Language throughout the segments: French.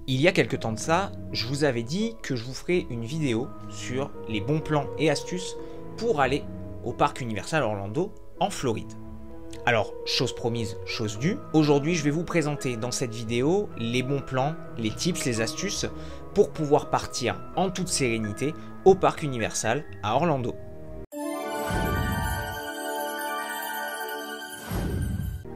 Il y a quelques temps de ça, je vous avais dit que je vous ferai une vidéo sur les bons plans et astuces pour aller au parc Universal Orlando en Floride. Alors, chose promise, chose due, aujourd'hui je vais vous présenter dans cette vidéo les bons plans, les tips, les astuces pour pouvoir partir en toute sérénité au parc Universal à Orlando.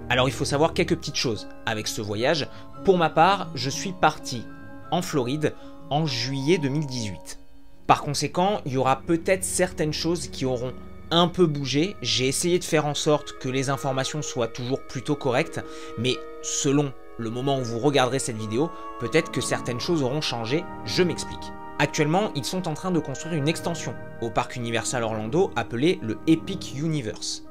Alors il faut savoir quelques petites choses avec ce voyage. Pour ma part, je suis parti en Floride en juillet 2018. Par conséquent, il y aura peut-être certaines choses qui auront un peu bougé. J'ai essayé de faire en sorte que les informations soient toujours plutôt correctes, mais selon le moment où vous regarderez cette vidéo, peut-être que certaines choses auront changé, je m'explique. Actuellement, ils sont en train de construire une extension au parc Universal Orlando appelée le Epic Universe.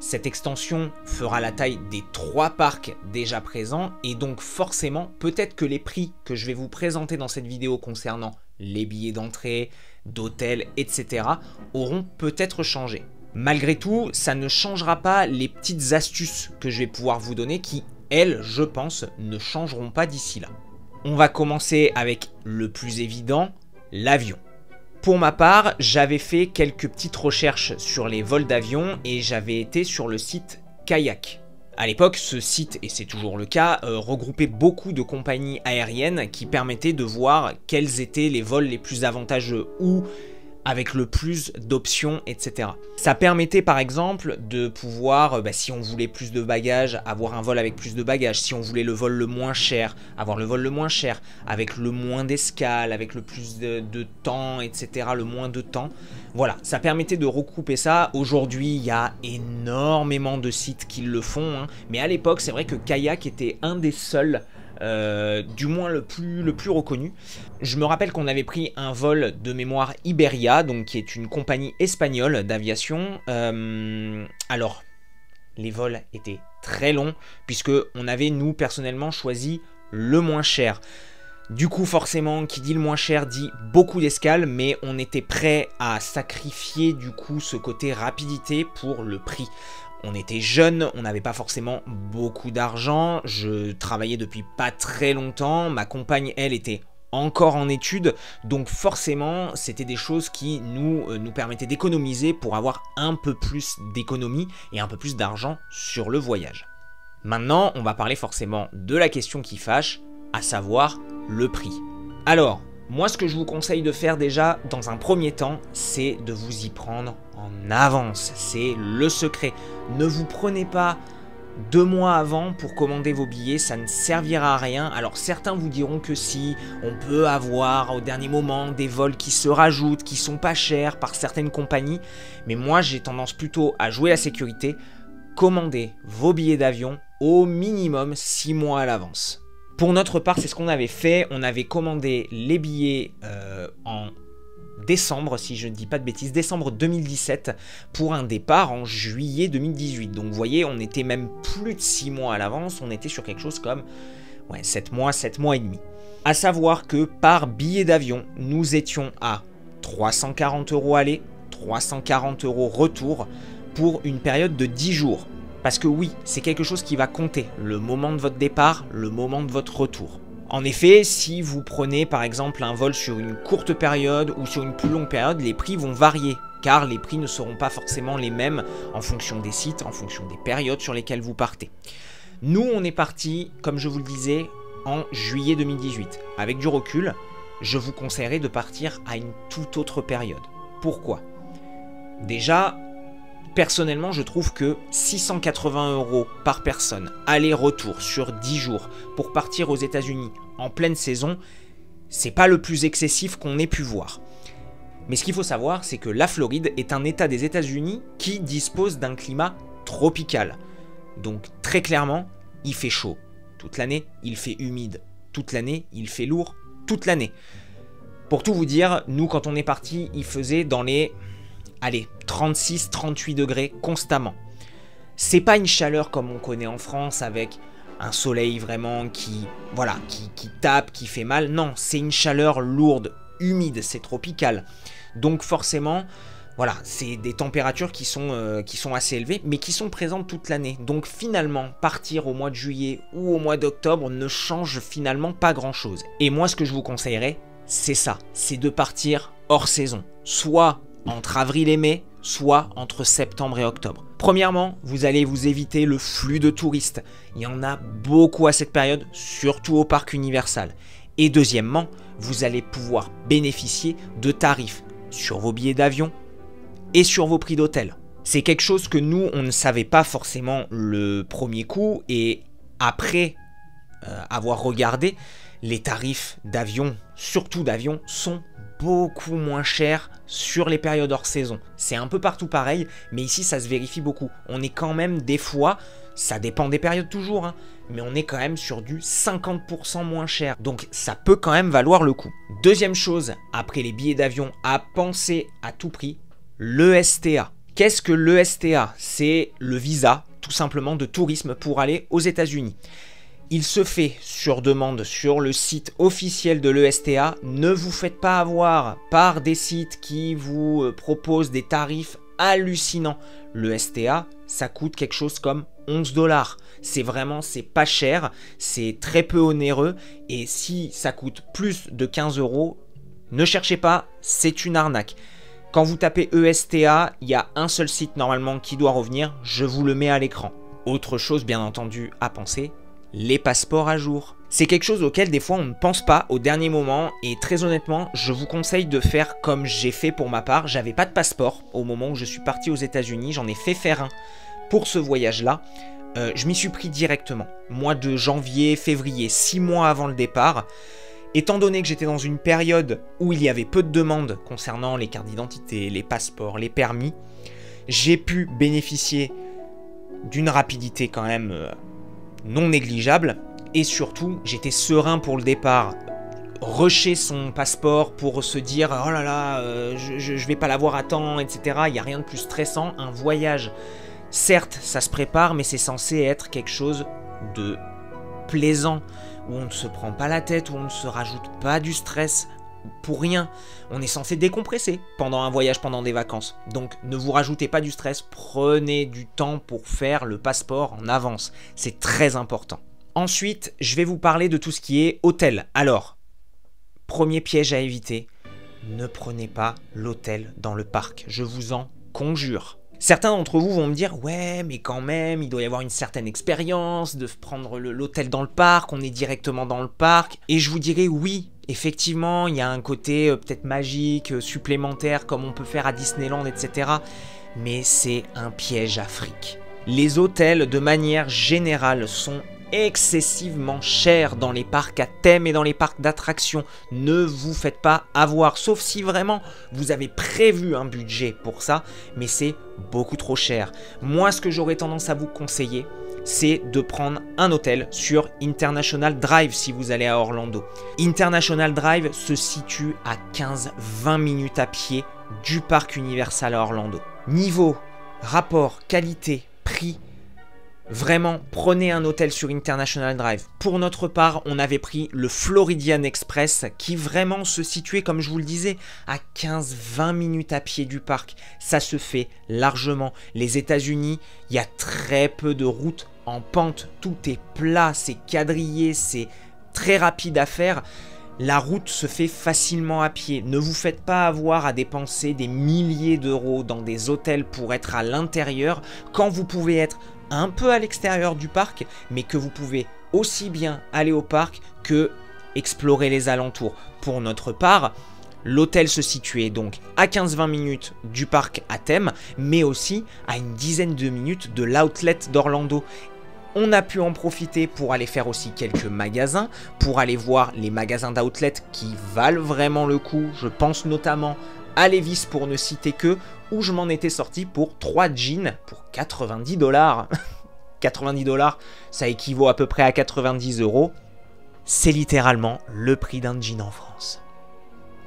Cette extension fera la taille des 3 parcs déjà présents et donc forcément, peut-être que les prix que je vais vous présenter dans cette vidéo concernant les billets d'entrée, d'hôtel, etc. auront peut-être changé. Malgré tout, ça ne changera pas les petites astuces que je vais pouvoir vous donner qui, elles, je pense, ne changeront pas d'ici là. On va commencer avec le plus évident, l'avion. Pour ma part, j'avais fait quelques petites recherches sur les vols d'avion et j'avais été sur le site Kayak. À l'époque, ce site, et c'est toujours le cas, regroupait beaucoup de compagnies aériennes qui permettaient de voir quels étaient les vols les plus avantageux ou avec le plus d'options, etc. Ça permettait par exemple de pouvoir, si on voulait plus de bagages, avoir un vol avec plus de bagages. Si on voulait le vol le moins cher, avoir le vol le moins cher, avec le moins d'escale, avec le plus de temps, etc. Le moins de temps. Voilà, ça permettait de regrouper ça. Aujourd'hui, il y a énormément de sites qui le font, mais à l'époque, c'est vrai que Kayak était un des seuls, du moins le plus reconnu. Je me rappelle qu'on avait pris un vol de mémoire Iberia, donc qui est une compagnie espagnole d'aviation. Alors, les vols étaient très longs, puisque on avait, nous, personnellement, choisi le moins cher. Du coup, forcément, qui dit le moins cher dit beaucoup d'escales, mais on était prêt à sacrifier, du coup, ce côté rapidité pour le prix. On était jeunes, on n'avait pas forcément beaucoup d'argent, je travaillais depuis pas très longtemps, ma compagne, elle, était encore en études, donc forcément, c'était des choses qui nous permettaient d'économiser pour avoir un peu plus d'économie et un peu plus d'argent sur le voyage. Maintenant, on va parler forcément de la question qui fâche, à savoir le prix. Alors, moi, ce que je vous conseille de faire déjà, dans un premier temps, c'est de vous y prendre en avance. C'est le secret. Ne vous prenez pas 2 mois avant pour commander vos billets, ça ne servira à rien. Alors certains vous diront que si, on peut avoir au dernier moment des vols qui se rajoutent, qui sont pas chers par certaines compagnies. Mais moi, j'ai tendance plutôt à jouer la sécurité. Commandez vos billets d'avion au minimum 6 mois à l'avance. Pour notre part, c'est ce qu'on avait fait. On avait commandé les billets en décembre, si je ne dis pas de bêtises, décembre 2017 pour un départ en juillet 2018. Donc vous voyez, on était même plus de 6 mois à l'avance. On était sur quelque chose comme 7 mois et demi. À savoir que par billet d'avion, nous étions à 340 € aller, 340 € retour pour une période de 10 jours. Parce que oui, c'est quelque chose qui va compter, le moment de votre départ, le moment de votre retour. En effet, si vous prenez par exemple un vol sur une courte période ou sur une plus longue période, les prix vont varier, car les prix ne seront pas forcément les mêmes en fonction des sites, en fonction des périodes sur lesquelles vous partez. Nous, on est parti, comme je vous le disais, en juillet 2018. Avec du recul, je vous conseillerais de partir à une toute autre période. Pourquoi ? Déjà, personnellement, je trouve que 680 € par personne, aller-retour sur 10 jours pour partir aux États-Unis en pleine saison, c'est pas le plus excessif qu'on ait pu voir. Mais ce qu'il faut savoir, c'est que la Floride est un État des États-Unis qui dispose d'un climat tropical. Donc très clairement, il fait chaud toute l'année, il fait humide toute l'année, il fait lourd toute l'année. Pour tout vous dire, nous quand on est parti, il faisait dans les 36-38 degrés constamment. C'est pas une chaleur comme on connaît en France avec un soleil vraiment qui tape, qui fait mal. Non, c'est une chaleur lourde, humide, c'est tropical. Donc forcément, Voilà, c'est des températures qui sont assez élevées, mais qui sont présentes toute l'année. Donc finalement, partir au mois de juillet ou au mois d'octobre ne change finalement pas grand-chose. Et moi, ce que je vous conseillerais, c'est ça, c'est de partir hors saison. Soit entre avril et mai, soit entre septembre et octobre. Premièrement, vous allez vous éviter le flux de touristes. Il y en a beaucoup à cette période, surtout au parc Universal. Et deuxièmement, vous allez pouvoir bénéficier de tarifs sur vos billets d'avion et sur vos prix d'hôtel. C'est quelque chose que nous, on ne savait pas forcément le premier coup, et après avoir regardé, les tarifs d'avion, surtout d'avion, sont beaucoup moins chers sur les périodes hors saison. C'est un peu partout pareil, mais ici ça se vérifie beaucoup. On est quand même des fois, ça dépend des périodes toujours, hein, mais on est quand même sur du 50% moins cher. Donc ça peut quand même valoir le coup. Deuxième chose, après les billets d'avion, à penser à tout prix, l'ESTA. Qu'est-ce que l'ESTA? C'est le visa, tout simplement, de tourisme pour aller aux États-Unis. Il se fait sur demande sur le site officiel de l'ESTA. Ne vous faites pas avoir par des sites qui vous proposent des tarifs hallucinants. L'ESTA, ça coûte quelque chose comme 11 $. C'est pas cher, c'est très peu onéreux. Et si ça coûte plus de 15 €, ne cherchez pas, c'est une arnaque. Quand vous tapez ESTA, il y a un seul site normalement qui doit revenir, je vous le mets à l'écran. Autre chose bien entendu à penser, les passeports à jour. C'est quelque chose auquel des fois on ne pense pas au dernier moment, et très honnêtement, je vous conseille de faire comme j'ai fait pour ma part. J'avais pas de passeport au moment où je suis parti aux États-Unis, j'en ai fait faire un pour ce voyage-là. Je m'y suis pris directement, mois de janvier, février, 6 mois avant le départ. Étant donné que j'étais dans une période où il y avait peu de demandes concernant les cartes d'identité, les passeports, les permis, j'ai pu bénéficier d'une rapidité quand même non négligeable, et surtout j'étais serein pour le départ. Rusher son passeport pour se dire oh là là, je vais pas l'avoir à temps, etc. Il n'y a rien de plus stressant. Un voyage, certes ça se prépare, mais c'est censé être quelque chose de plaisant, où on ne se prend pas la tête, où on ne se rajoute pas du stress pour rien. On est censé décompresser pendant un voyage, pendant des vacances. Donc ne vous rajoutez pas du stress, prenez du temps pour faire le passeport en avance. C'est très important. Ensuite, je vais vous parler de tout ce qui est hôtel. Alors, premier piège à éviter, ne prenez pas l'hôtel dans le parc. Je vous en conjure. Certains d'entre vous vont me dire « Ouais, mais quand même, il doit y avoir une certaine expérience de prendre l'hôtel dans le parc, on est directement dans le parc. » Et je vous dirais oui, effectivement, il y a un côté peut-être magique, supplémentaire, comme on peut faire à Disneyland, etc. Mais c'est un piège à fric. Les hôtels, de manière générale, sont excessivement cher dans les parcs à thème et dans les parcs d'attractions. Ne vous faites pas avoir, sauf si vraiment vous avez prévu un budget pour ça, mais c'est beaucoup trop cher. Moi, ce que j'aurais tendance à vous conseiller, c'est de prendre un hôtel sur International Drive si vous allez à Orlando. International Drive se situe à 15-20 minutes à pied du parc Universal à Orlando. Niveau, rapport, qualité, prix, vraiment, prenez un hôtel sur International Drive. Pour notre part, on avait pris le Floridian Express qui vraiment se situait, comme je vous le disais, à 15-20 minutes à pied du parc. Ça se fait largement. Les États-Unis, il y a très peu de routes en pente. Tout est plat, c'est quadrillé, c'est très rapide à faire. La route se fait facilement à pied. Ne vous faites pas avoir à dépenser des milliers d'euros dans des hôtels pour être à l'intérieur quand vous pouvez être un peu à l'extérieur du parc, mais que vous pouvez aussi bien aller au parc que explorer les alentours. Pour notre part, l'hôtel se situait donc à 15-20 minutes du parc à thème, mais aussi à une dizaine de minutes de l'outlet d'Orlando. On a pu en profiter pour aller faire aussi quelques magasins, pour aller voir les magasins d'outlet qui valent vraiment le coup. Je pense notamment à Levi's pour ne citer que, où je m'en étais sorti pour 3 jeans pour 90 $. 90 $, ça équivaut à peu près à 90 €. C'est littéralement le prix d'un jean en France.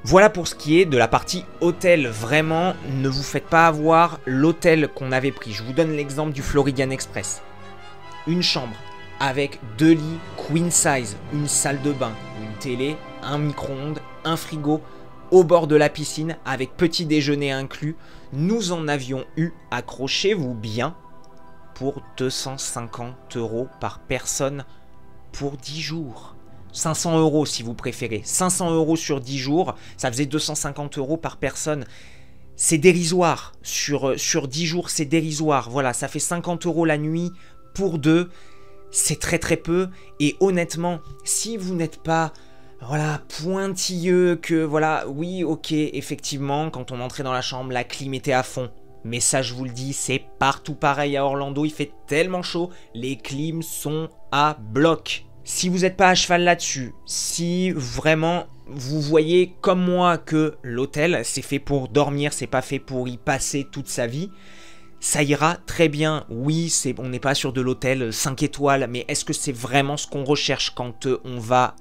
Voilà pour ce qui est de la partie hôtel. Vraiment, ne vous faites pas avoir. L'hôtel qu'on avait pris, je vous donne l'exemple du Floridian Express. Une chambre avec 2 lits queen size, une salle de bain, une télé, un micro-ondes, un frigo, au bord de la piscine, avec petit déjeuner inclus. Nous en avions eu, accrochez-vous bien, pour 250 € par personne pour 10 jours. 500 € si vous préférez. 500 € sur 10 jours, ça faisait 250 € par personne. C'est dérisoire. Sur 10 jours, c'est dérisoire. Voilà, ça fait 50 € la nuit pour deux. C'est très très peu. Et honnêtement, si vous n'êtes pas voilà, pointilleux, que voilà, oui, ok, effectivement, quand on entrait dans la chambre, la clim était à fond. Mais ça, je vous le dis, c'est partout pareil à Orlando. Il fait tellement chaud, les clims sont à bloc. Si vous n'êtes pas à cheval là-dessus, si vraiment vous voyez comme moi que l'hôtel, c'est fait pour dormir, c'est pas fait pour y passer toute sa vie, ça ira très bien. Oui, on n'est pas sur de l'hôtel 5 étoiles, mais est-ce que c'est vraiment ce qu'on recherche quand on va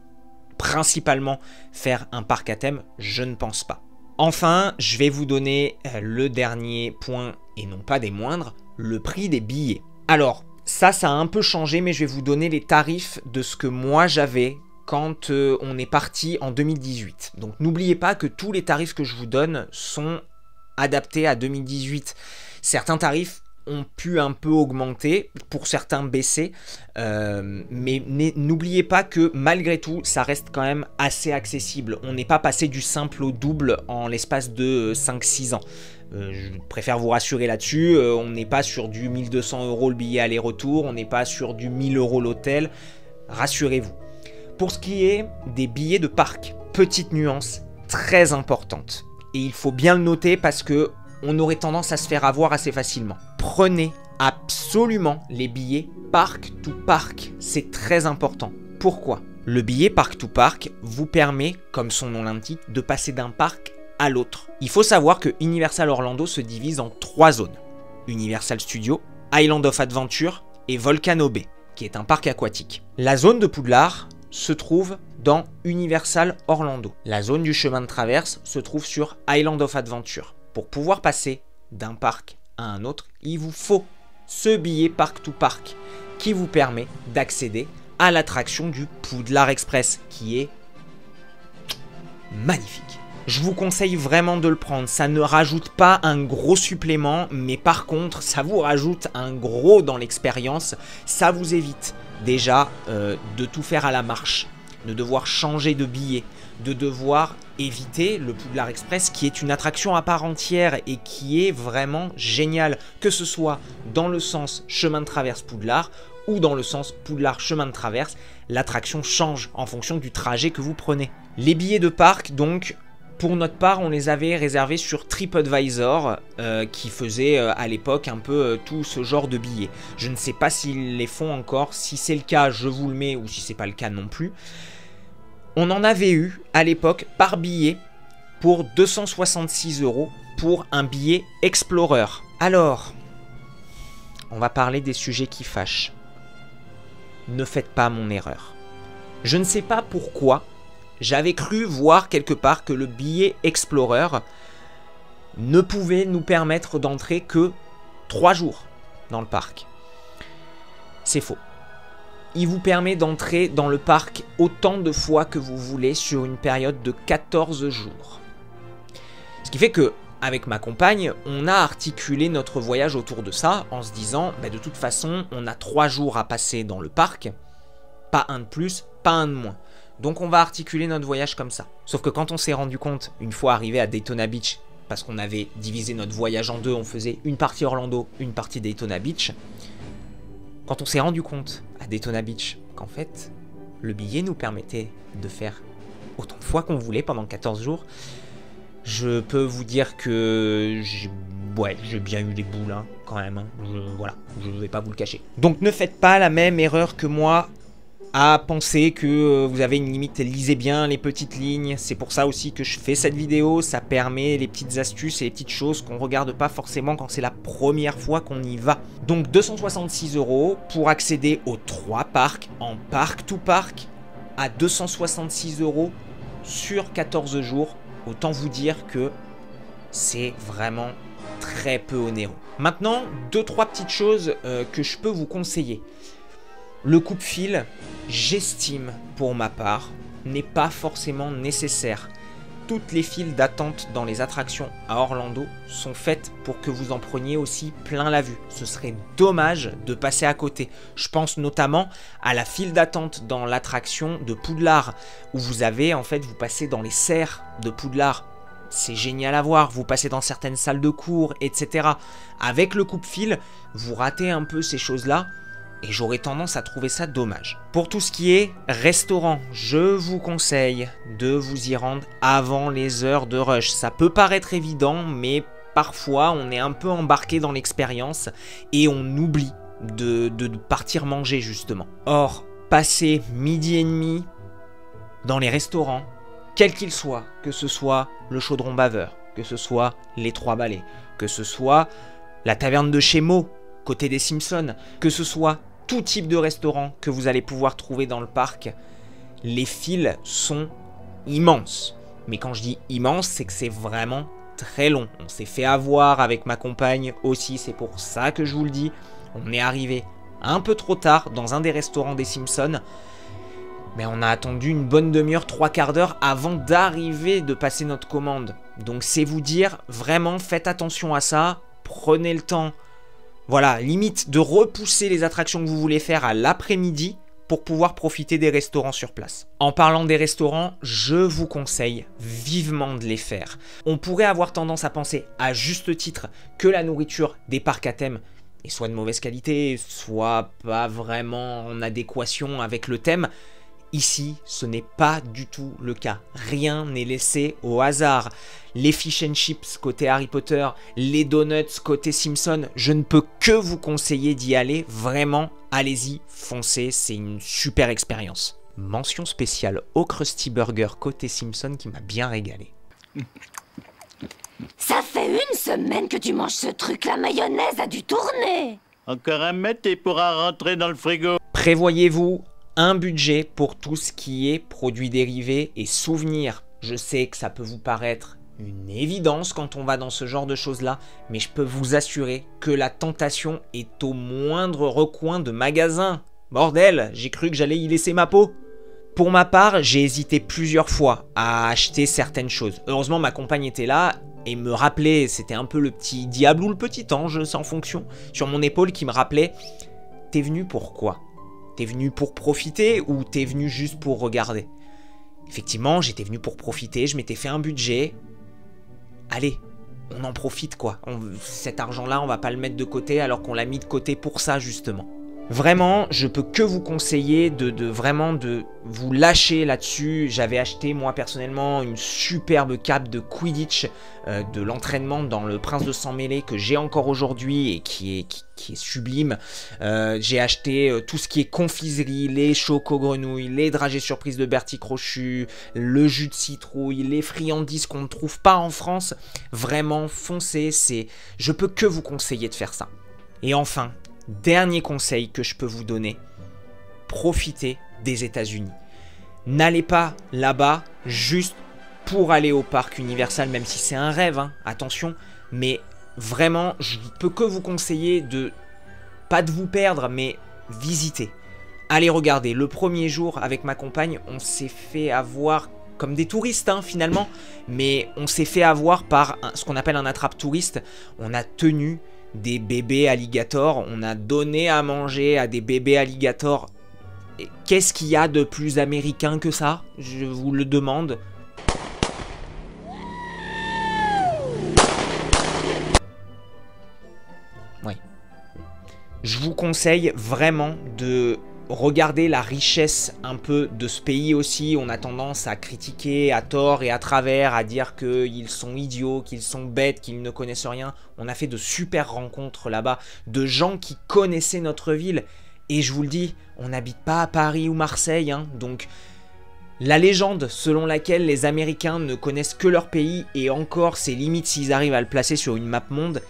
principalement faire un parc à thème? Je ne pense pas. Enfin, je vais vous donner le dernier point, et non pas des moindres, le prix des billets. Alors, ça a un peu changé, mais je vais vous donner les tarifs de ce que moi j'avais quand on est parti en 2018. Donc n'oubliez pas que tous les tarifs que je vous donne sont adaptés à 2018. Certains tarifs ont pu un peu augmenter, pour certains baisser, mais n'oubliez pas que malgré tout, ça reste quand même assez accessible. On n'est pas passé du simple au double en l'espace de 5-6 ans. Je préfère vous rassurer là-dessus, on n'est pas sur du 1200 € le billet aller-retour, on n'est pas sur du 1000 € l'hôtel, rassurez-vous. Pour ce qui est des billets de parc, petite nuance très importante, et il faut bien le noter parce que on aurait tendance à se faire avoir assez facilement. Prenez absolument les billets parc to parc, c'est très important. Pourquoi? Le billet parc to parc vous permet, comme son nom l'indique, de passer d'un parc à l'autre. Il faut savoir que Universal Orlando se divise en 3 zones. Universal Studios, Island of Adventure et Volcano Bay, qui est un parc aquatique. La zone de Poudlard se trouve dans Universal Orlando. La zone du chemin de traverse se trouve sur Island of Adventure. Pour pouvoir passer d'un parc à un autre, il vous faut ce billet parc to parc qui vous permet d'accéder à l'attraction du Poudlard Express, qui est magnifique. Je vous conseille vraiment de le prendre, ça ne rajoute pas un gros supplément, mais par contre, ça vous rajoute un gros dans l'expérience, ça vous évite déjà de tout faire à la marche, de devoir changer de billet, de devoir éviter le Poudlard Express, qui est une attraction à part entière et qui est vraiment géniale, que ce soit dans le sens chemin de traverse Poudlard ou dans le sens Poudlard chemin de traverse, l'attraction change en fonction du trajet que vous prenez. Les billets de parc, donc, pour notre part, on les avait réservés sur TripAdvisor, qui faisait à l'époque un peu tout ce genre de billets. Je ne sais pas s'ils les font encore, si c'est le cas, je vous le mets, ou si c'est pas le cas non plus. On en avait eu à l'époque par billet pour 266 € pour un billet Explorer. Alors, on va parler des sujets qui fâchent. Ne faites pas mon erreur. Je ne sais pas pourquoi, j'avais cru voir quelque part que le billet Explorer ne pouvait nous permettre d'entrer que 3 jours dans le parc. C'est faux. Il vous permet d'entrer dans le parc autant de fois que vous voulez sur une période de 14 jours. Ce qui fait que, avec ma compagne, on a articulé notre voyage autour de ça en se disant, bah de toute façon, on a 3 jours à passer dans le parc, pas un de plus, pas un de moins. Donc on va articuler notre voyage comme ça. Sauf que quand on s'est rendu compte, une fois arrivé à Daytona Beach, parce qu'on avait divisé notre voyage en deux, on faisait une partie Orlando, une partie Daytona Beach. Quand on s'est rendu compte à Daytona Beach qu'en fait, le billet nous permettait de faire autant de fois qu'on voulait pendant 14 jours, je peux vous dire que j'ai bien eu des boules hein, quand même. Hein. Voilà, je ne vais pas vous le cacher. Donc ne faites pas la même erreur que moi à penser que vous avez une limite. Lisez bien les petites lignes. C'est pour ça aussi que je fais cette vidéo. Ça permet les petites astuces et les petites choses qu'on ne regarde pas forcément quand c'est la première fois qu'on y va. Donc 266 € pour accéder aux 3 parcs en parc to parc à 266 € sur 14 jours. Autant vous dire que c'est vraiment très peu onéreux. Maintenant, 2-3 petites choses que je peux vous conseiller. Le coupe-fil, j'estime pour ma part, n'est pas forcément nécessaire. toutes les files d'attente dans les attractions à Orlando sont faites pour que vous en preniez aussi plein la vue. Ce serait dommage de passer à côté. Je pense notamment à la file d'attente dans l'attraction de Poudlard, où vous avez, en fait, vous passez dans les serres de Poudlard. C'est génial à voir, vous passez dans certaines salles de cours, etc. Avec le coupe-fil, vous ratez un peu ces choses-là, et j'aurais tendance à trouver ça dommage. Pour tout ce qui est restaurant, je vous conseille de vous y rendre avant les heures de rush. Ça peut paraître évident, mais parfois on est un peu embarqué dans l'expérience et on oublie de partir manger justement. Or, passer midi et demi dans les restaurants, quels qu'ils soient, que ce soit le Chaudron Baveur, que ce soit les Trois Balais, que ce soit la taverne de chez Mo, côté des Simpsons, que ce soit tout type de restaurant que vous allez pouvoir trouver dans le parc, les files sont immenses. Mais quand je dis immense, c'est que c'est vraiment très long. On s'est fait avoir avec ma compagne aussi, c'est pour ça que je vous le dis. On est arrivé un peu trop tard dans un des restaurants des Simpsons, mais on a attendu une bonne demi-heure, 3/4 d'heure avant d'arriver de passer notre commande. Donc c'est vous dire, vraiment faites attention à ça, prenez le temps. Voilà, limite de repousser les attractions que vous voulez faire à l'après-midi pour pouvoir profiter des restaurants sur place. En parlant des restaurants, je vous conseille vivement de les faire. On pourrait avoir tendance à penser, à juste titre, que la nourriture des parcs à thème est soit de mauvaise qualité, soit pas vraiment en adéquation avec le thème. Ici, ce n'est pas du tout le cas. Rien n'est laissé au hasard. Les fish and chips côté Harry Potter, les donuts côté Simpson, je ne peux que vous conseiller d'y aller. Vraiment, allez-y, foncez, c'est une super expérience. Mention spéciale au Krusty Burger côté Simpson qui m'a bien régalé. Ça fait une semaine que tu manges ce truc, la mayonnaise a dû tourner. Encore un mètre et pourra rentrer dans le frigo. Prévoyez-vous un budget pour tout ce qui est produits dérivés et souvenirs. Je sais que ça peut vous paraître une évidence quand on va dans ce genre de choses-là, mais je peux vous assurer que la tentation est au moindre recoin de magasin. Bordel, j'ai cru que j'allais y laisser ma peau. Pour ma part, j'ai hésité plusieurs fois à acheter certaines choses. Heureusement, ma compagne était là et me rappelait, c'était un peu le petit diable ou le petit ange, c'est en fonction, sur mon épaule qui me rappelait « T'es venu pour quoi ? T'es venu pour profiter ou t'es venu juste pour regarder ?» Effectivement, j'étais venu pour profiter, je m'étais fait un budget. Allez, on en profite quoi. Cet argent-là, on va pas le mettre de côté alors qu'on l'a mis de côté pour ça justement. Vraiment, je peux que vous conseiller vraiment de vous lâcher là-dessus. J'avais acheté moi personnellement une superbe cape de Quidditch de l'entraînement dans le Prince de Sang Mêlé que j'ai encore aujourd'hui et qui est sublime. J'ai acheté tout ce qui est confiserie, les choco-grenouilles, les dragées surprises de Bertie Crochu, le jus de citrouille, les friandises qu'on ne trouve pas en France. Vraiment, foncez, je peux que vous conseiller de faire ça. Et enfin, dernier conseil que je peux vous donner, profitez des États-Unis. N'allez pas là-bas juste pour aller au parc Universal, même si c'est un rêve, hein, attention, mais vraiment, je peux que vous conseiller pas de vous perdre, mais visiter. Allez regarder, le premier jour avec ma compagne, on s'est fait avoir comme des touristes hein, finalement, mais on s'est fait avoir par ce qu'on appelle un attrape-touriste. On a tenu des bébés alligators, on a donné à manger à des bébés alligators. Qu'est-ce qu'il y a de plus américain que ça? Je vous le demande. Oui. Je vous conseille vraiment de regarder la richesse un peu de ce pays aussi. On a tendance à critiquer à tort et à travers, à dire qu'ils sont idiots, qu'ils sont bêtes, qu'ils ne connaissent rien. On a fait de super rencontres là-bas, de gens qui connaissaient notre ville. Et je vous le dis, on n'habite pas à Paris ou Marseille, hein, donc la légende selon laquelle les Américains ne connaissent que leur pays, et encore c'est limite s'ils arrivent à le placer sur une map monde,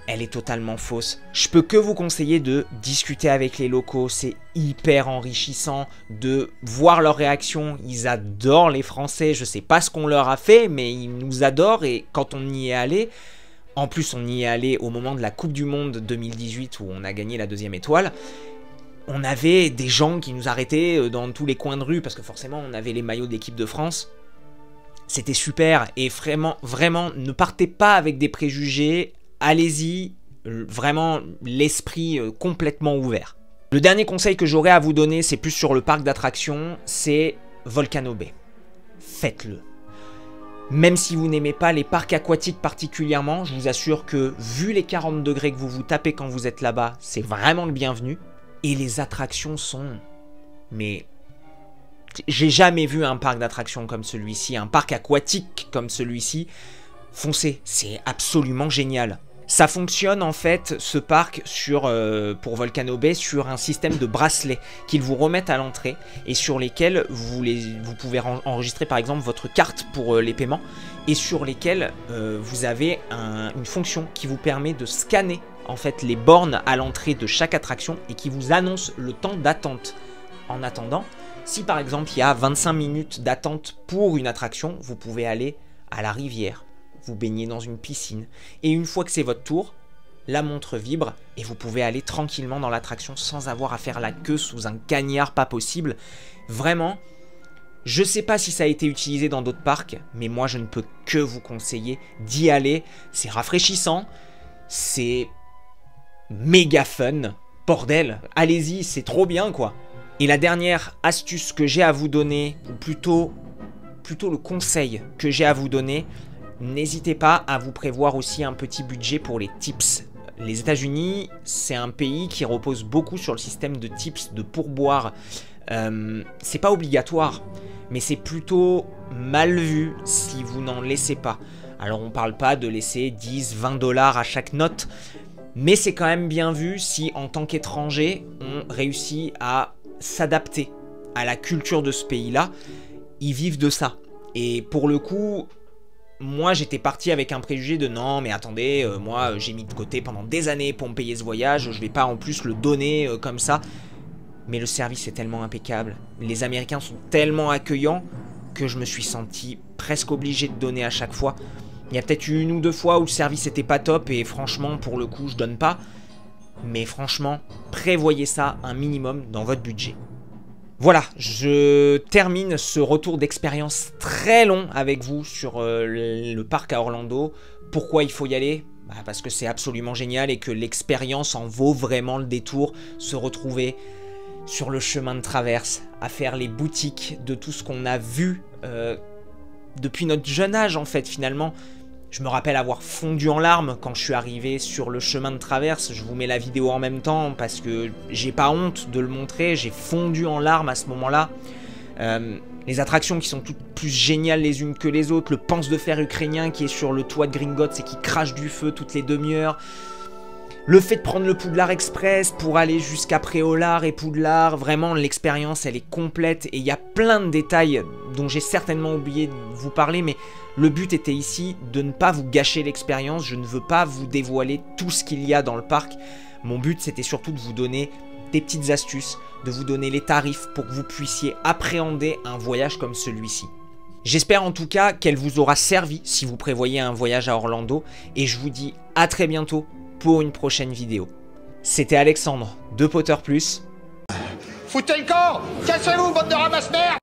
elle est totalement fausse. Je peux que vous conseiller de discuter avec les locaux, c'est hyper enrichissant de voir leurs réactions. Ils adorent les Français, je sais pas ce qu'on leur a fait, mais ils nous adorent et quand on y est allé, en plus on y est allé au moment de la Coupe du Monde 2018 où on a gagné la 2e étoile, on avait des gens qui nous arrêtaient dans tous les coins de rue parce que forcément on avait les maillots d'équipe de France. C'était super et vraiment, vraiment, ne partez pas avec des préjugés, allez-y, vraiment l'esprit complètement ouvert. Le dernier conseil que j'aurais à vous donner, c'est plus sur le parc d'attractions, c'est Volcano Bay. Faites-le. Même si vous n'aimez pas les parcs aquatiques particulièrement, je vous assure que vu les 40 degrés que vous vous tapez quand vous êtes là-bas, c'est vraiment le bienvenu. Et les attractions sont... Mais... J'ai jamais vu un parc d'attractions comme celui-ci, un parc aquatique comme celui-ci. Foncez, c'est absolument génial. Ça fonctionne en fait, ce parc, pour Volcano Bay, sur un système de bracelets qu'ils vous remettent à l'entrée et sur lesquels vous pouvez enregistrer par exemple votre carte pour les paiements et sur lesquels vous avez une fonction qui vous permet de scanner en fait les bornes à l'entrée de chaque attraction et qui vous annonce le temps d'attente. En attendant, si par exemple il y a 25 minutes d'attente pour une attraction, vous pouvez aller à la rivière, vous baigner dans une piscine, et une fois que c'est votre tour, la montre vibre et vous pouvez aller tranquillement dans l'attraction sans avoir à faire la queue sous un cagnard pas possible. Vraiment, je sais pas si ça a été utilisé dans d'autres parcs, mais moi je ne peux que vous conseiller d'y aller. C'est rafraîchissant, c'est méga fun, bordel, allez-y, c'est trop bien quoi. Et la dernière astuce que j'ai à vous donner, ou plutôt le conseil que j'ai à vous donner, n'hésitez pas à vous prévoir aussi un petit budget pour les tips. Les États-Unis, c'est un pays qui repose beaucoup sur le système de tips, de pourboire. C'est pas obligatoire, mais c'est plutôt mal vu si vous n'en laissez pas. Alors on parle pas de laisser 10, 20 $ à chaque note, mais c'est quand même bien vu si en tant qu'étranger, on réussit à s'adapter à la culture de ce pays-là. Ils vivent de ça. Et pour le coup... Moi, j'étais parti avec un préjugé de non, mais attendez, moi, j'ai mis de côté pendant des années pour me payer ce voyage, je vais pas en plus le donner comme ça. Mais le service est tellement impeccable, les Américains sont tellement accueillants que je me suis senti presque obligé de donner à chaque fois. Il y a peut-être une ou deux fois où le service était pas top et franchement, pour le coup, je donne pas. Mais franchement, prévoyez ça un minimum dans votre budget. Voilà, je termine ce retour d'expérience très long avec vous sur le parc à Orlando. Pourquoi il faut y aller ? Parce que c'est absolument génial et que l'expérience en vaut vraiment le détour. Se retrouver sur le chemin de traverse, à faire les boutiques de tout ce qu'on a vu depuis notre jeune âge en fait finalement. Je me rappelle avoir fondu en larmes quand je suis arrivé sur le chemin de traverse. Je vous mets la vidéo en même temps parce que j'ai pas honte de le montrer. J'ai fondu en larmes à ce moment-là. Les attractions qui sont toutes plus géniales les unes que les autres. Le pense de fer ukrainien qui est sur le toit de Gringotts et qui crache du feu toutes les demi-heures. Le fait de prendre le Poudlard Express pour aller jusqu'à Préolard et Poudlard. Vraiment, l'expérience, elle est complète. Et il y a plein de détails dont j'ai certainement oublié de vous parler, mais... Le but était ici de ne pas vous gâcher l'expérience, je ne veux pas vous dévoiler tout ce qu'il y a dans le parc. Mon but c'était surtout de vous donner des petites astuces, de vous donner les tarifs pour que vous puissiez appréhender un voyage comme celui-ci. J'espère en tout cas qu'elle vous aura servi si vous prévoyez un voyage à Orlando et je vous dis à très bientôt pour une prochaine vidéo. C'était Alexandre de Potter Plus. Foutez le camp! Cassez-vous, bande de ramasse-merde!